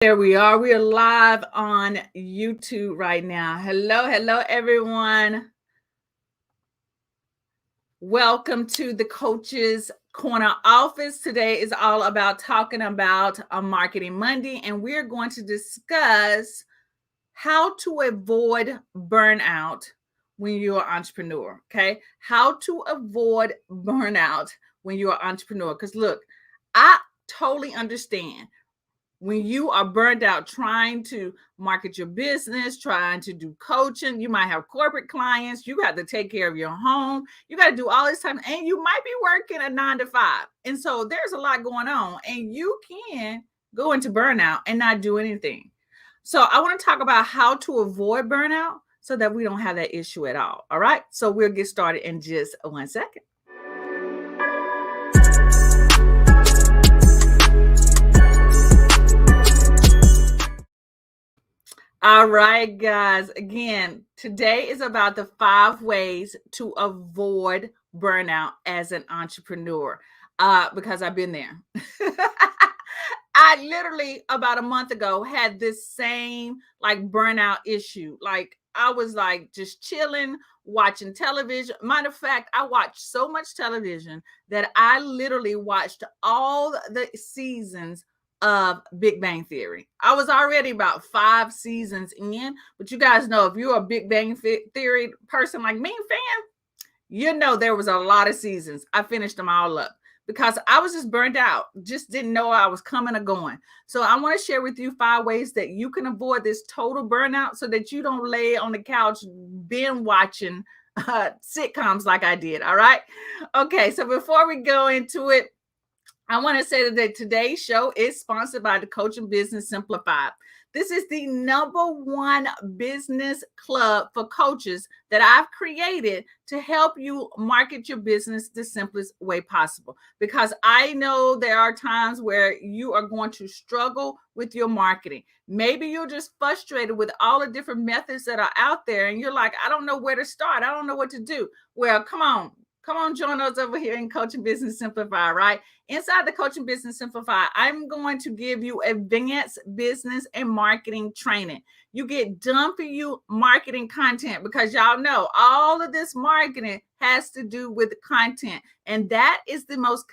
There we are. We are live on YouTube right now. Hello, everyone. Welcome to the Coach's Corner office. Today is all about talking about a Marketing Monday, and we're going to discuss how to avoid burnout when you're an entrepreneur. Okay, how to avoid burnout when you're an entrepreneur. Because look, I totally understand when you are burned out trying to market your business, trying to do coaching. You might have corporate clients, you got to take care of your home, you got to do all this time, and you might be working a 9 to 5. And so there's a lot going on, and you can go into burnout and not do anything. So I want to talk about how to avoid burnout so that we don't have that issue at all. All right. So we'll get started in just 1 second. All right, guys. Again, today is about the 5 ways to avoid burnout as an entrepreneur, because I've been there. I literally about a month ago had this same like burnout issue. Like I was like just chilling, watching television. Matter of fact, I watched so much television that I literally watched all the seasons of Big Bang Theory. I was already about 5 seasons in, but you guys know if you're a Big Bang Theory person like me, fan, you know there was a lot of seasons. I finished them all up because I was just burnt out, just didn't know I was coming or going. So I want to share with you 5 ways that you can avoid this total burnout so that you don't lay on the couch binge watching sitcoms like I did. All right. Okay. So before we go into it, I want to say that today's show is sponsored by the Coaching Business Simplified. This is the #1 business club for coaches that I've created to help you market your business the simplest way possible. Because I know there are times where you are going to struggle with your marketing. Maybe you're just frustrated with all the different methods that are out there, and you're like, I don't know where to start. I don't know what to do. Well, come on, join us over here in Coaching Business Simplified, right? Inside the Coaching Business Simplified, I'm going to give you advanced business and marketing training. You get done for you marketing content because y'all know all of this marketing has to do with content. And that is the most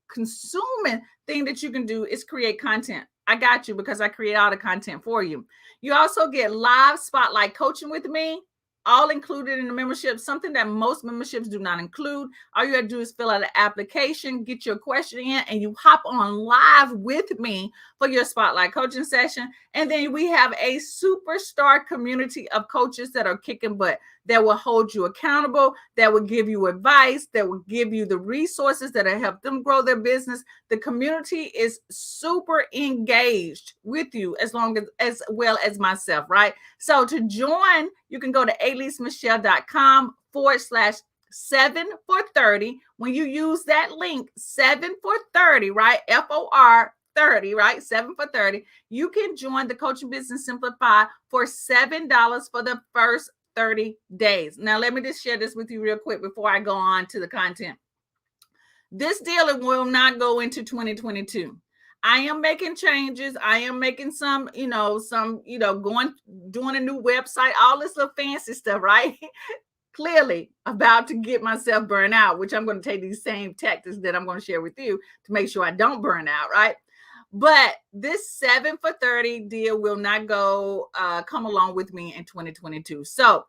consuming thing that you can do is create content. I got you because I create all the content for you. You also get live spotlight coaching with me, all included in the membership, something that most memberships do not include. All you got to do is fill out an application, get your question in, and you hop on live with me for your spotlight coaching session. And then we have a superstar community of coaches that are kicking butt, that will hold you accountable, that will give you advice, that will give you the resources that will help them grow their business. The community is super engaged with you as well as myself, right? So to join, you can go to aleesemichelle.com/7 for 30. When you use that link, 7 for 30, right? FOR 30, right? 7 for 30. You can join the Coaching Business Simplified for $7 for the first 30 days. Now, let me just share this with you real quick before I go on to the content. This deal will not go into 2022. I am making changes. I am making some, doing a new website, all this little fancy stuff, right? Clearly about to get myself burned out, which I'm going to take these same tactics that I'm going to share with you to make sure I don't burn out, right? But this 7 for 30 deal will not come along with me in 2022. So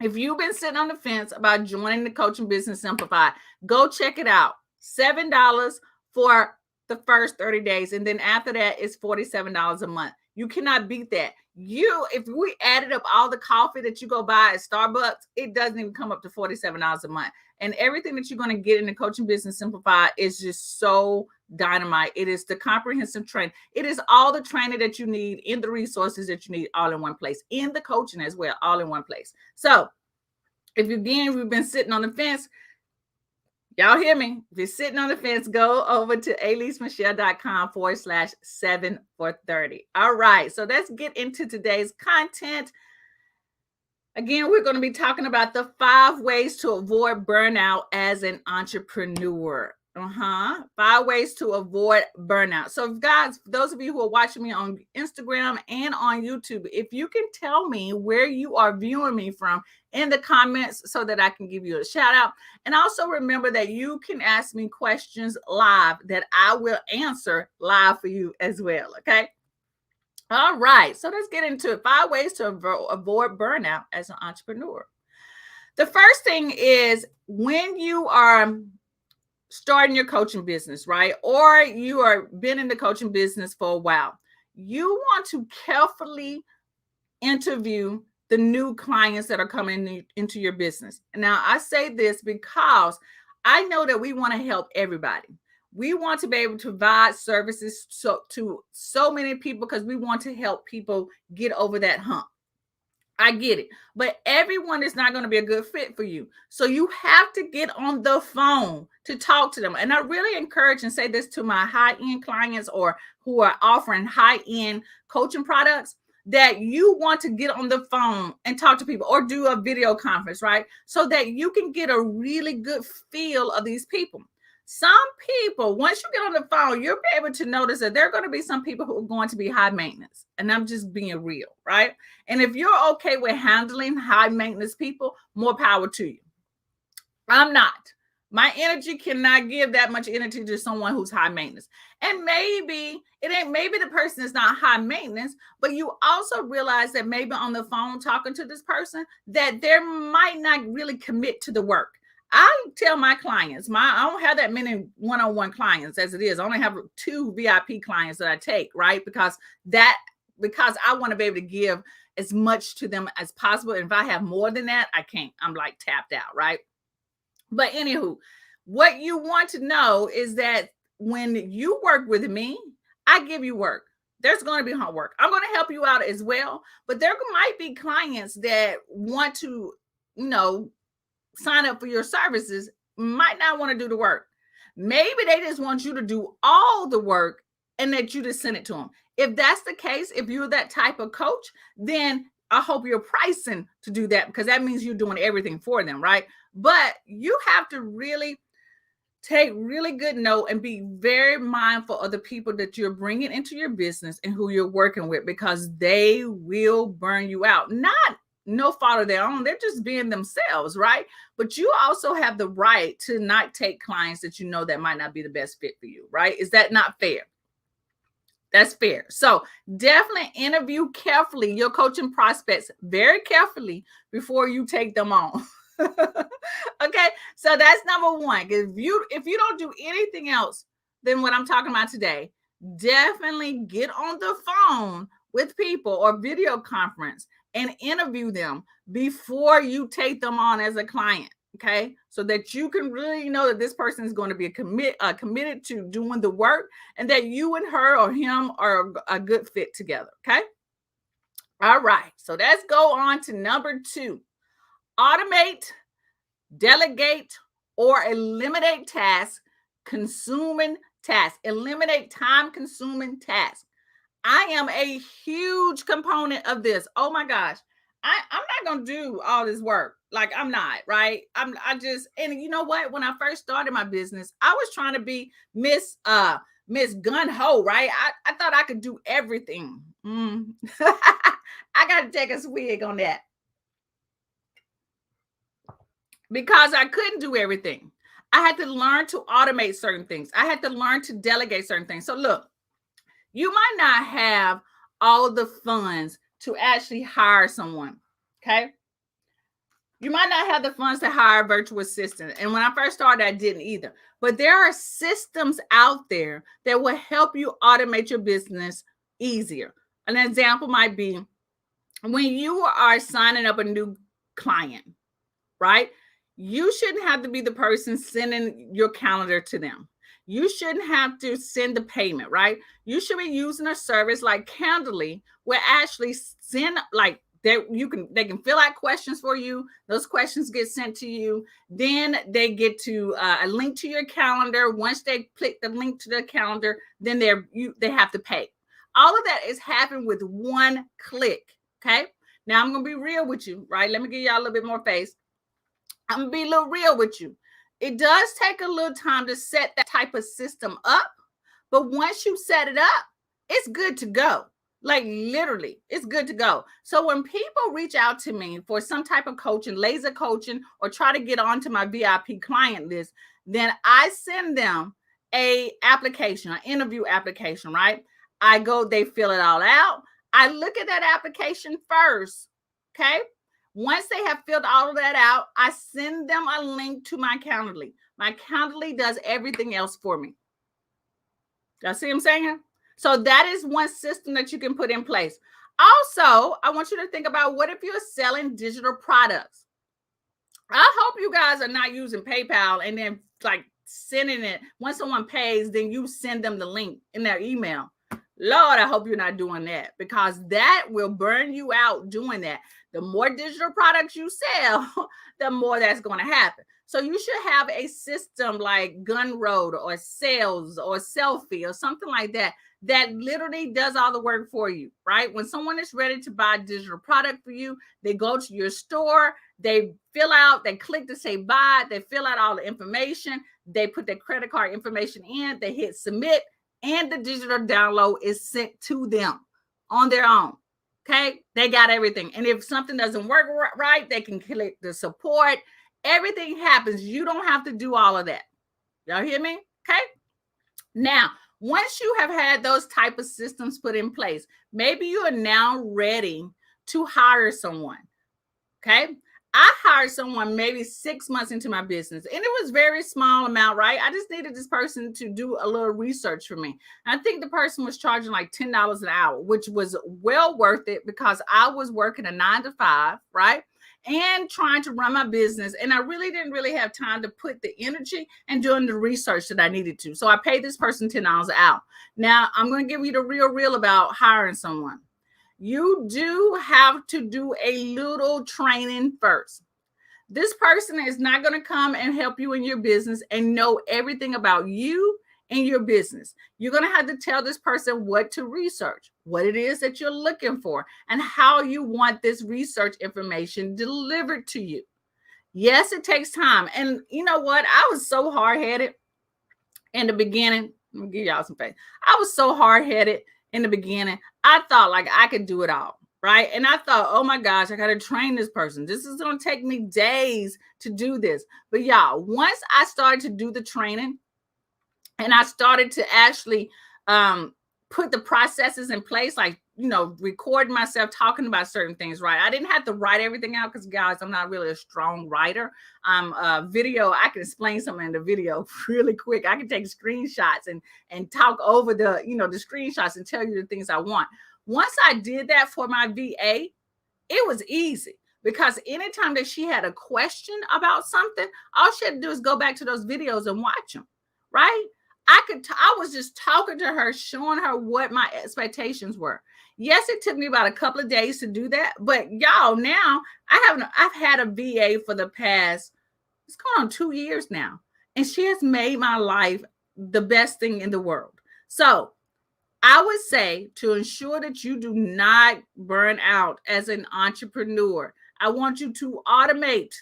if you've been sitting on the fence about joining the Coaching Business Simplified, go check it out. $7 for the first 30 days. And then after that, it's $47 a month. You cannot beat that. If we added up all the coffee that you go buy at Starbucks, it doesn't even come up to $47 a month. And everything that you're going to get in the Coaching Business Simplified is just so dynamite. It is the comprehensive training. It is all the training that you need in the resources that you need all in one place, in the coaching as well, all in one place. So if we've been sitting on the fence, y'all hear me? If you're sitting on the fence, go over to aleesemichelle.com/7 for 30. All right. So let's get into today's content. Again, we're going to be talking about the 5 ways to avoid burnout as an entrepreneur. 5 ways to avoid burnout. So, guys, those of you who are watching me on Instagram and on YouTube, if you can tell me where you are viewing me from in the comments so that I can give you a shout out. And also remember that you can ask me questions live that I will answer live for you as well. Okay. All right. So let's get into it. 5 ways to avoid burnout as an entrepreneur. The first thing is when you are starting your coaching business, right? Or you are been in the coaching business for a while. You want to carefully interview the new clients that are coming into your business. Now, I say this because I know that we want to help everybody. We want to be able to provide services to so many people because we want to help people get over that hump. I get it, but everyone is not going to be a good fit for you. So you have to get on the phone to talk to them. And I really encourage and say this to my high-end clients or who are offering high-end coaching products, that you want to get on the phone and talk to people or do a video conference, right? So that you can get a really good feel of these people. Some people, once you get on the phone, you'll be able to notice that there are going to be some people who are going to be high maintenance. And I'm just being real, right? And if you're okay with handling high maintenance people, more power to you. I'm not. My energy cannot give that much energy to someone who's high maintenance. And maybe the person is not high maintenance, but you also realize that maybe on the phone talking to this person that they might not really commit to the work. I tell my clients, I don't have that many one-on-one clients as it is. I only have 2 VIP clients that I take, right? Because I want to be able to give as much to them as possible. And if I have more than that, I can't. I'm like tapped out, right? But anywho, what you want to know is that when you work with me, I give you work. There's going to be hard work. I'm going to help you out as well. But there might be clients that want to, sign up for your services, might not want to do the work. Maybe they just want you to do all the work and that you just send it to them. If that's the case, if you're that type of coach, then I hope you're pricing to do that, because that means you're doing everything for them, right? But you have to really take really good note and be very mindful of the people that you're bringing into your business and who you're working with, because they will burn you out. Not no fault of their own. They're just being themselves, right? But you also have the right to not take clients that you know that might not be the best fit for you, right? Is that not fair? That's fair. So definitely interview carefully your coaching prospects very carefully before you take them on. Okay, so that's number 1. If you don't do anything else than what I'm talking about today, definitely get on the phone with people or video conference and interview them before you take them on as a client. Okay, so that you can really know that this person is going to be committed to doing the work, and that you and her or him are a good fit together. Okay, all right, so let's go on to number 2. Automate, delegate, or eliminate tasks, consuming tasks. Eliminate time consuming tasks. I am a huge component of this. Oh my gosh. I'm not going to do all this work. Like, I'm not, right? And you know what? When I first started my business, I was trying to be Miss Gun Ho, right? I thought I could do everything. I got to take a swig on that, because I couldn't do everything. I had to learn to automate certain things. I had to learn to delegate certain things. So look, you might not have all the funds to actually hire someone, okay? You might not have the funds to hire a virtual assistant. And when I first started, I didn't either. But there are systems out there that will help you automate your business easier. An example might be when you are signing up a new client, right? You shouldn't have to be the person sending your calendar to them. You shouldn't have to send the payment, right? You should be using a service like Candidly, where actually send they can fill out questions for you. Those questions get sent to you. Then they get to a link to your calendar. Once they click the link to the calendar, then they have to pay. All of that is happening with one click. Okay. Now I'm gonna be real with you, right? Let me give y'all a little bit more face. I'm gonna be a little real with you. It does take a little time to set that type of system up, but once you set it up, it's good to go. Like literally, it's good to go. So when people reach out to me for some type of coaching, laser coaching, or try to get onto my VIP client list, then I send them a application, an interview application, right? I go, they fill it all out. I look at that application first. Okay. Once they have filled all of that out, I send them a link to my Calendly. My Calendly does everything else for me. Y'all see what I'm saying? So that is one system that you can put in place. Also, I want you to think about, what if you're selling digital products? I hope you guys are not using PayPal and then like sending it. Once someone pays, then you send them the link in their email. Lord, I hope you're not doing that, because that will burn you out doing that. The more digital products you sell, the more that's going to happen. So you should have a system like Gunroad or Sales or Selfie or something like that, that literally does all the work for you, right? When someone is ready to buy a digital product for you, they go to your store, they fill out, they click to say buy, they fill out all the information, they put their credit card information in, they hit submit, and the digital download is sent to them on their own. Okay, they got everything. And if something doesn't work right, they can click the support. Everything happens. You don't have to do all of that. Y'all hear me? Okay. Now, once you have had those type of systems put in place, maybe you are now ready to hire someone. Okay. I hired someone maybe 6 months into my business, and it was very small amount, right? I just needed this person to do a little research for me. I think the person was charging like $10 an hour, which was well worth it, because I was working a 9 to 5, right? And trying to run my business. And I really didn't have time to put the energy and doing the research that I needed to. So I paid this person $10 an hour. Now I'm going to give you the real about hiring someone. You do have to do a little training first. This person is not going to come and help you in your business and know everything about you and your business. You're going to have to tell this person what to research, what it is that you're looking for, and how you want this research information delivered to you. Yes, it takes time. And you know what? I was so hard-headed in the beginning. Let me give y'all some face. I was so hard-headed in the beginning. I thought like I could do it all, right? And I thought, oh my gosh, I got to train this person. This is going to take me days to do this. But y'all, once I started to do the training and I started to actually put the processes in place, like, you know, recording myself talking about certain things, right? I didn't have to write everything out, because guys, I'm not really a strong writer. Video, I can explain something in the video really quick. I can take screenshots and talk over the, you know, the screenshots and tell you the things I want. Once I did that for my VA, it was easy, because anytime that she had a question about something, all she had to do is go back to those videos and watch them, right? I was just talking to her, showing her what my expectations were. Yes, it took me about a couple of days to do that, but y'all, now I've had a VA for the past, it's going on 2 years now, and she has made my life the best thing in the world. So I would say, to ensure that you do not burn out as an entrepreneur, I want you to automate.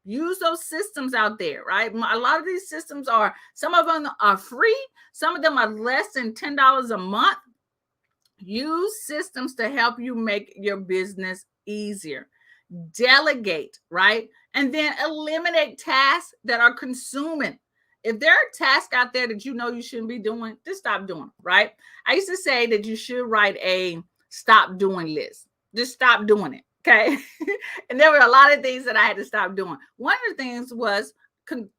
Use those systems out there, right? A lot of these systems are, some of them are free. Some of them are less than $10 a month. Use systems to help you make your business easier. Delegate, right? And then eliminate tasks that are consuming. If there are tasks out there that you know you shouldn't be doing, just stop doing, right? I used to say that you should write a stop doing list. Just stop doing it. Okay. And there were a lot of things that I had to stop doing. One of the things was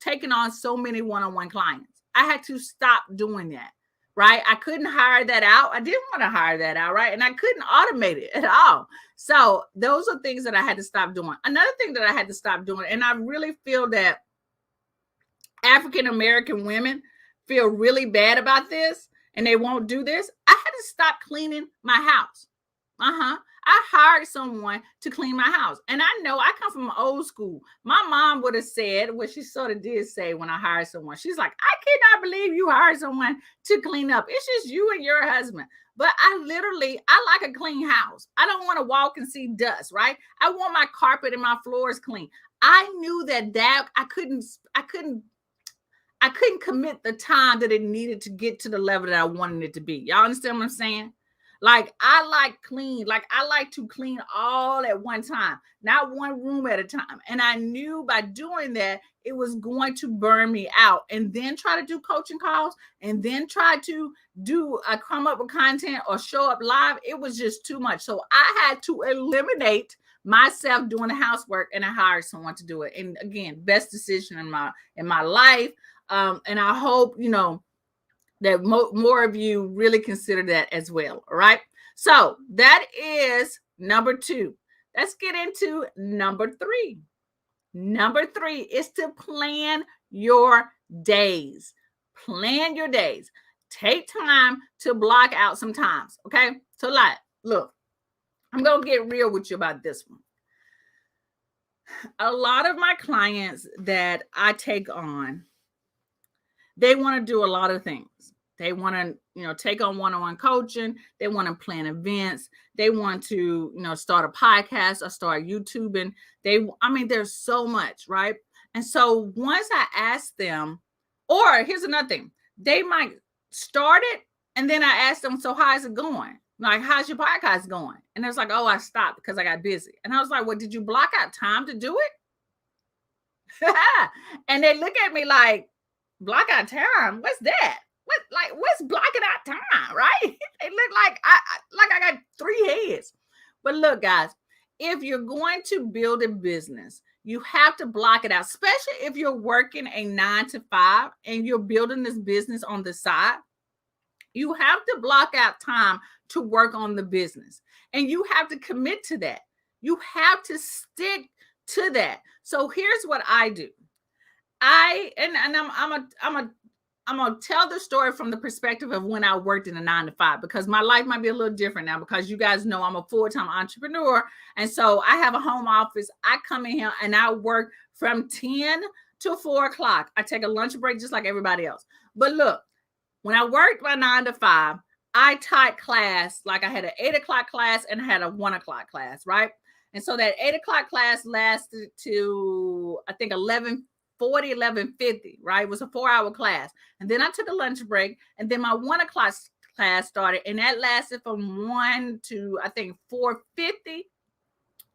taking on so many one-on-one clients. I had to stop doing that, right? I couldn't hire that out. I didn't want to hire that out, right? And I couldn't automate it at all. So those are things that I had to stop doing. Another thing that I had to stop doing, and I really feel that African-American women feel really bad about this and they won't do this. I had to stop cleaning my house. I hired someone to clean my house. And I know I come from old school. My mom would have said what she sort of did say when I hired someone. She's like, I cannot believe you hired someone to clean up. It's just you and your husband. But I like a clean house. I don't want to walk and see dust, right? I want my carpet and my floors clean. I knew that I couldn't I couldn't commit the time that it needed to get to the level that I wanted it to be. Y'all understand what I'm saying? Like I like clean, like I like to clean all at one time, not one room at a time. And I knew by doing that, it was going to burn me out. And then try to do coaching calls and then try to do come up with content or show up live. It was just too much. So I had to eliminate myself doing the housework and I hired someone to do it. And again, best decision in my life. And I hope, that more of you really consider that as well. All right. So that is number 2. Let's get into number 3. Number 3 is to plan your days. Plan your days. Take time to block out some times. Okay. So look, I'm going to get real with you about this one. A lot of my clients that I take on, they want to do a lot of things. They want to, take on one-on-one coaching. They want to plan events. They want to, start a podcast or start YouTubing. There's so much, right? And so once I ask them, or here's another thing, they might start it and then I ask them, so how's it going? Like, how's your podcast going? And it's like, oh, I stopped because I got busy. And I was like, well, did you block out time to do it? And they look at me like, block out time? What's that? What's blocking out time, right? They look like I got 3 heads. But look, guys, if you're going to build a business, you have to block it out, especially if you're working a 9 to 5 and you're building this business on the side. You have to block out time to work on the business, and you have to commit to that. You have to stick to that. So here's what I do. I'm gonna tell the story from the perspective of when I worked in a 9 to 5, because my life might be a little different now, because you guys know I'm a full-time entrepreneur. And so I have a home office. I come in here and I work from 10 to 4 o'clock. I take a lunch break just like everybody else. But look, when I worked my 9 to 5, I taught class. Like I had an 8 o'clock class and I had a 1 o'clock class, right? And so that 8 o'clock class lasted to, I think, 11:50, right? It was a 4-hour class. And then I took a lunch break, and then my 1 o'clock class started, and that lasted from 1 to, I think, 4:50.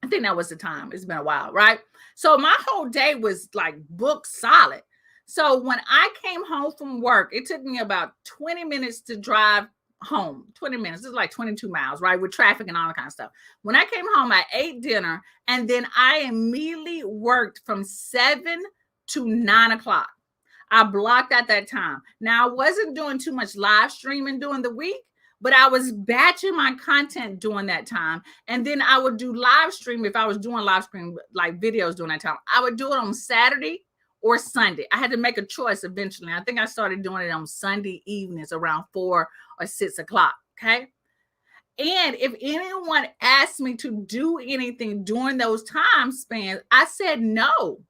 I think that was the time. It's been a while, right? So my whole day was like booked solid. So when I came home from work, it took me about 20 minutes to drive home. 20 minutes. This is like 22 miles, right? With traffic and all that kind of stuff. When I came home, I ate dinner, and then I immediately worked from 7 to 9 o'clock. I blocked out that time. Now, I wasn't doing too much live streaming during the week, but I was batching my content during that time. And then I would do live stream. If I was doing live stream, like videos during that time, I would do it on Saturday or Sunday. I had to make a choice eventually. I think I started doing it on Sunday evenings around 4 or 6 o'clock. Okay. And if anyone asked me to do anything during those time spans, I said no.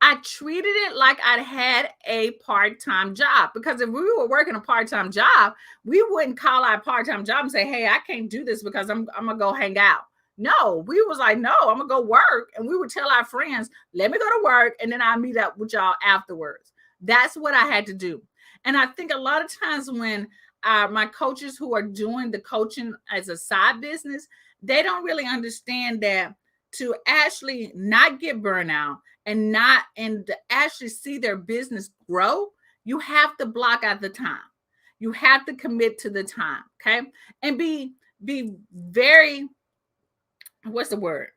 I treated it like I had a part-time job, because if we were working a part-time job, we wouldn't call our part-time job and say, hey, I can't do this because I'm going to go hang out. No, we was like, no, I'm going to go work. And we would tell our friends, let me go to work, and then I'll meet up with y'all afterwards. That's what I had to do. And I think a lot of times when my coaches who are doing the coaching as a side business, they don't really understand that to actually not get burnout and to actually see their business grow, you have to block out the time. You have to commit to the time, okay? And be very, what's the word?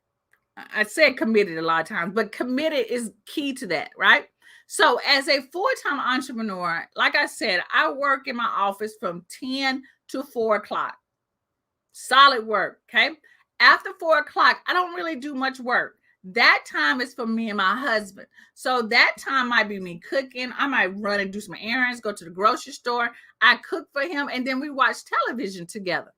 I said committed a lot of times, but committed is key to that, right? So as a full-time entrepreneur, like I said, I work in my office from 10 to 4 o'clock. Solid work, okay? After 4 o'clock, I don't really do much work. That time is for me and my husband. So that time might be me cooking. I might run and do some errands, go to the grocery store. I cook for him, and then we watch television together.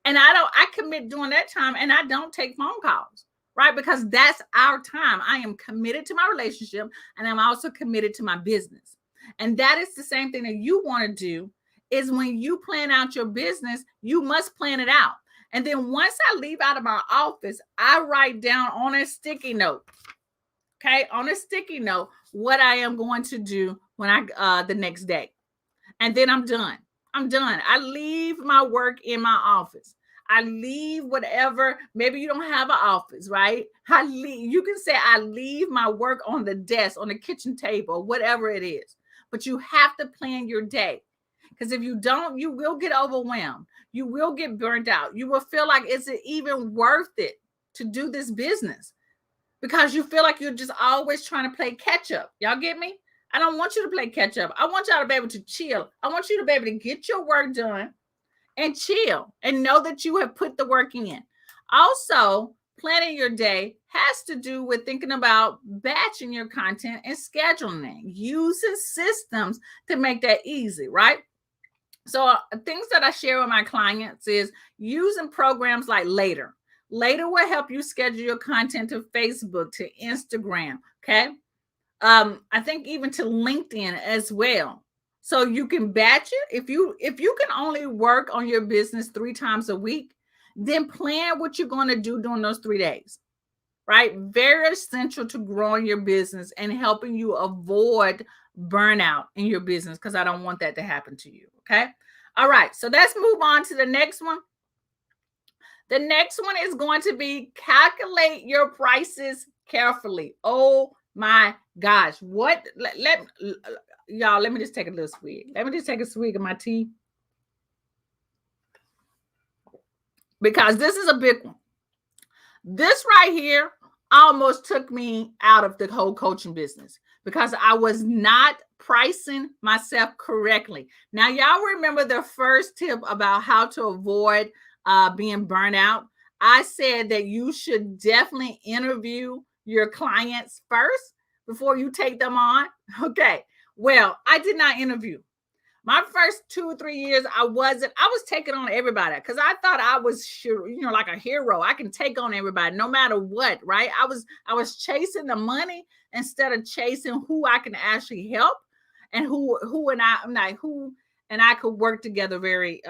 And I commit during that time, and I don't take phone calls, right? Because that's our time. I am committed to my relationship, and I'm also committed to my business. And that is the same thing that you want to do, is when you plan out your business, you must plan it out. And then once I leave out of my office, I write down on a sticky note, okay, on a sticky note, what I am going to do when the next day. And then I'm done. I'm done. I leave my work in my office. I leave whatever. Maybe you don't have an office, right? I leave. You can say I leave my work on the desk, on the kitchen table, whatever it is. But you have to plan your day, because if you don't, you will get overwhelmed. You will get burnt out. You will feel like, is it even worth it to do this business? Because you feel like you're just always trying to play catch up. Y'all get me? I don't want you to play catch up. I want y'all to be able to chill. I want you to be able to get your work done and chill and know that you have put the work in. Also, planning your day has to do with thinking about batching your content and scheduling it, using systems to make that easy, right? So things that I share with my clients is using programs like Later. Later will help you schedule your content to Facebook, to Instagram, okay? I think even to LinkedIn as well. So you can batch it. If you can only work on your business 3 times a week, then plan what you're going to do during those 3 days. Right? Very essential to growing your business and helping you avoid burnout in your business, because I don't want that to happen to you. Okay. All right. So let's move on to the next one. The next one is going to be calculate your prices carefully. Oh my gosh. What? Y'all, let me just take a little swig. Let me just take a swig of my tea, because this is a big one. This right here almost took me out of the whole coaching business, because I was not pricing myself correctly. Now, y'all remember the first tip about how to avoid being burnt out? I said that you should definitely interview your clients first before you take them on. Okay. Well, I did not interview. My first 2 or 3 years, I was taking on everybody, because I thought I was sure, like a hero. I can take on everybody no matter what, right? I was chasing the money instead of chasing who I can actually help, and who and I could work together very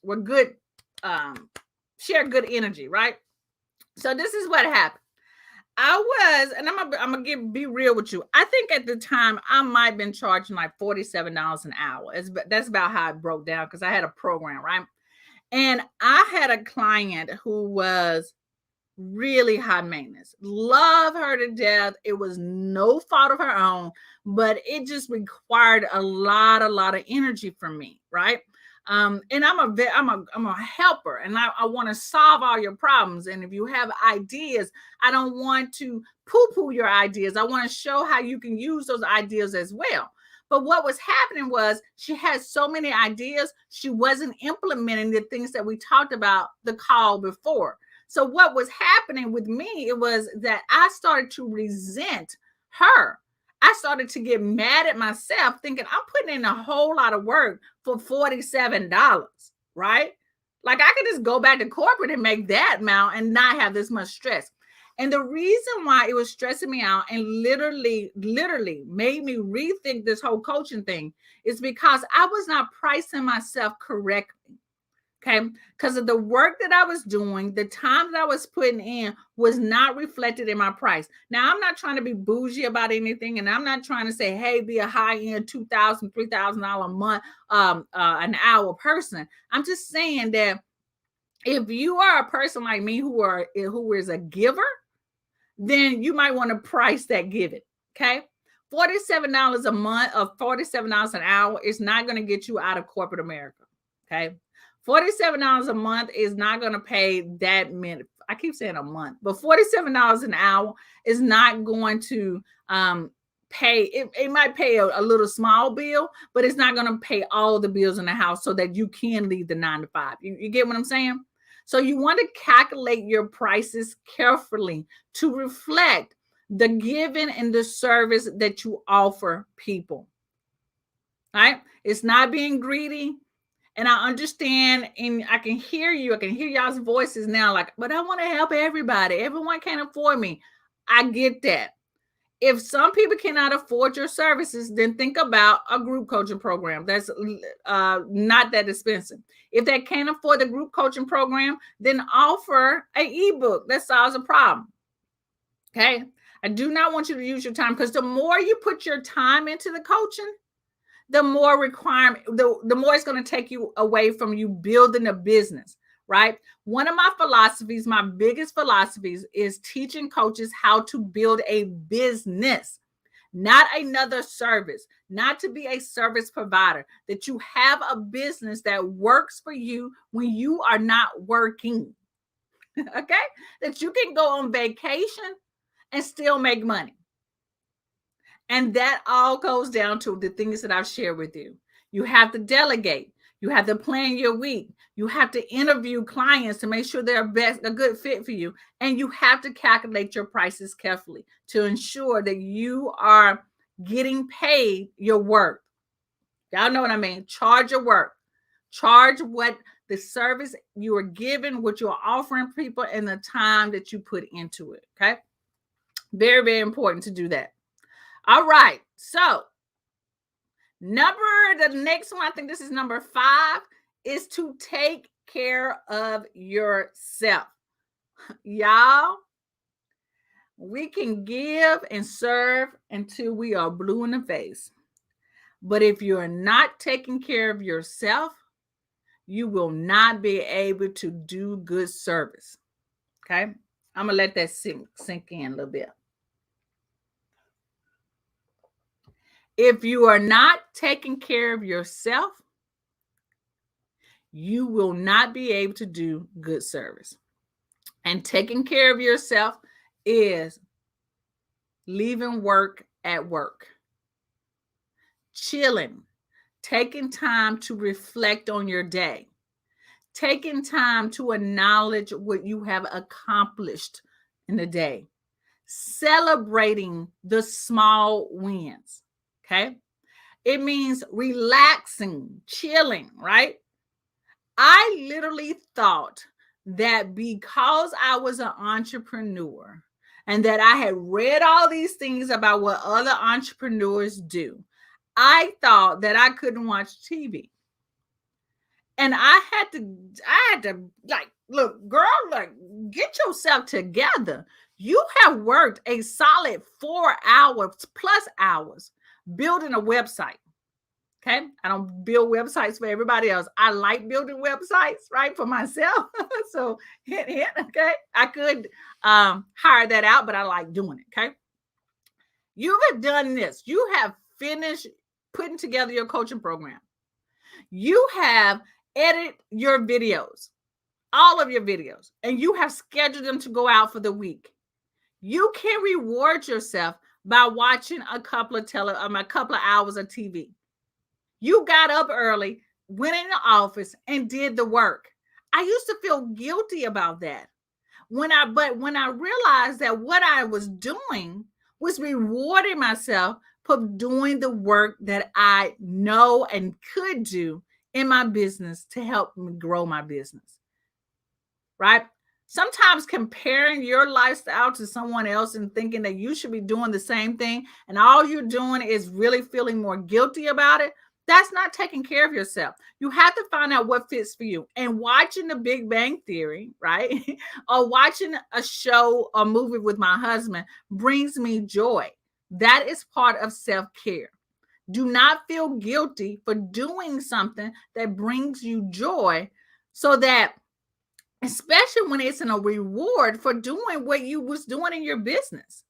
we're good, share good energy, right? So this is what happened. And I'm gonna be real with you. I think at the time I might have been charging like $47 an hour. That's about how it broke down, because I had a program, right? And I had a client who was really high maintenance. Love her to death. It was no fault of her own, but it just required a lot of energy from me, right? And I'm a helper, and I want to solve all your problems. And if you have ideas, I don't want to poo-poo your ideas. I want to show how you can use those ideas as well. But what was happening was she had so many ideas, she wasn't implementing the things that we talked about the call before. So what was happening with me, it was that I started to resent her. I started to get mad at myself, thinking I'm putting in a whole lot of work for $47, right? Like I could just go back to corporate and make that amount and not have this much stress. And the reason why it was stressing me out and literally made me rethink this whole coaching thing is because I was not pricing myself correctly. Okay. Because of the work that I was doing, the time that I was putting in was not reflected in my price. Now, I'm not trying to be bougie about anything. And I'm not trying to say, hey, be a high end $2,000, $3,000 a month, an hour person. I'm just saying that if you are a person like me who is a giver, then you might want to price that give it. Okay. $47 a month or $47 an hour is not going to get you out of corporate America. Okay. $47 a month is not going to pay that many. I keep saying a month, but $47 an hour is not going to pay. It might pay a little small bill, but it's not going to pay all the bills in the house so that you can leave the 9 to 5. You get what I'm saying? So you want to calculate your prices carefully to reflect the giving and the service that you offer people. All right? It's not being greedy. And I understand, and I can hear you. I can hear y'all's voices now, like, but I want to help everybody. Everyone can't afford me. I get that. If some people cannot afford your services, then think about a group coaching program that's not that expensive. If they can't afford the group coaching program, then offer an ebook that solves a problem. Okay. I do not want you to use your time, because the more you put your time into the coaching, the more requirement, the more it's going to take you away from you building a business, right? One of my philosophies, my biggest philosophies, is teaching coaches how to build a business, not another service, not to be a service provider, that you have a business that works for you when you are not working. Okay? That you can go on vacation and still make money. And that all goes down to the things that I've shared with you. You have to delegate. You have to plan your week. You have to interview clients to make sure they're a good fit for you. And you have to calculate your prices carefully to ensure that you are getting paid your work. Y'all know what I mean? Charge your work. Charge what the service you are giving, what you're offering people, and the time that you put into it. Okay? Very, very important to do that. All right. So the next one, I think this is number 5, is to take care of yourself. Y'all, we can give and serve until we are blue in the face. But if you're not taking care of yourself, you will not be able to do good service. Okay? I'm going to let that sink in a little bit. If you are not taking care of yourself, you will not be able to do good service. And taking care of yourself is leaving work at work, chilling, taking time to reflect on your day, taking time to acknowledge what you have accomplished in the day, celebrating the small wins. Okay? It means relaxing, chilling, right? I literally thought that because I was an entrepreneur and that I had read all these things about what other entrepreneurs do, I thought that I couldn't watch TV. And I had to like, look, girl, like, get yourself together. You have worked a solid 4 hours plus hours building a website. Okay. I don't build websites for everybody else. I like building websites, right, for myself. So hint, hint. Okay. I could hire that out, but I like doing it. Okay. You have done this. You have finished putting together your coaching program. You have edited your videos, all of your videos, and you have scheduled them to go out for the week. You can reward yourself by watching a couple of hours of TV. You got up early, went in the office, and did the work. I used to feel guilty about that. But when I realized that what I was doing was rewarding myself for doing the work that I know and could do in my business to help me grow my business, right? Sometimes comparing your lifestyle to someone else and thinking that you should be doing the same thing and all you're doing is really feeling more guilty about it, that's not taking care of yourself. You have to find out what fits for you. And watching The Big Bang Theory, right? Or watching a show or movie with my husband brings me joy. That is part of self-care. Do not feel guilty for doing something that brings you joy, so that, especially when it's in a reward for doing what you was doing in your business.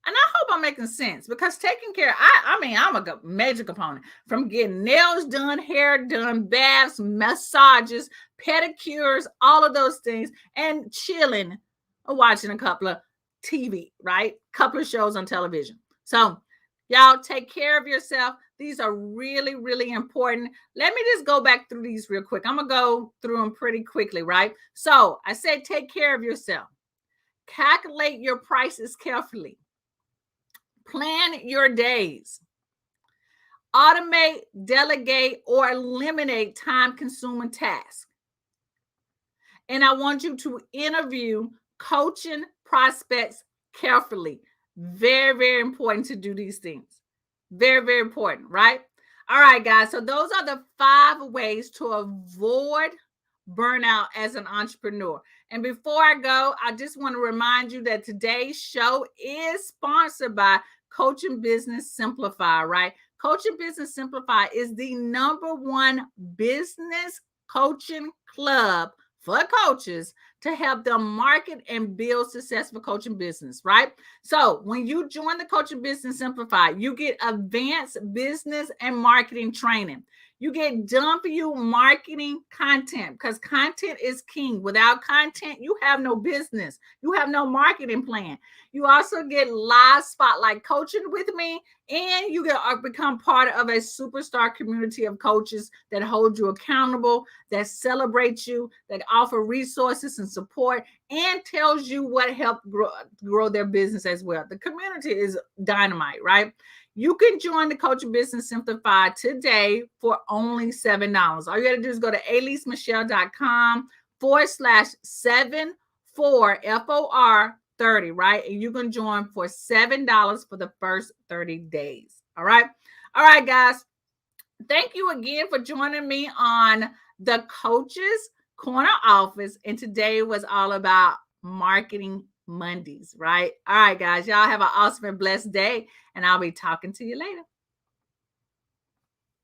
And I hope I'm making sense, because taking care, I mean, I'm a major component, from getting nails done, hair done, baths, massages, pedicures, all of those things, and chilling, or watching a couple of TV, right? Couple of shows on television. So y'all take care of yourself. These are really, really important. Let me just go back through these real quick. I'm going to go through them pretty quickly, right? So I said, take care of yourself. Calculate your prices carefully. Plan your days. Automate, delegate, or eliminate time-consuming tasks. And I want you to interview coaching prospects carefully. Very, very important to do these things. Very, very important, right? All right, guys. So those are the 5 ways to avoid burnout as an entrepreneur. And before I go, I just want to remind you that today's show is sponsored by Coaching Business Simplify, right? Coaching Business Simplified is the #1 business coaching club for coaches to help them market and build successful coaching business, right? So when you join the Coaching Business Simplified, you get advanced business and marketing training. You get done for you marketing content, because content is king. Without content, you have no business. You have no marketing plan. You also get live spotlight coaching with me, and you get become part of a superstar community of coaches that hold you accountable, that celebrate you, that offer resources and support, and tells you what helped grow their business as well. The community is dynamite, right? You can join the Coaching Business Simplified today for only $7. All you got to do is go to AliceMichelle.com/74 FOR 30, right? And you can join for $7 for the first 30 days. All right. All right, guys. Thank you again for joining me on the Coaches Corner Office. And today was all about Marketing Mondays, right? All right, guys. Y'all have an awesome and blessed day. And I'll be talking to you later.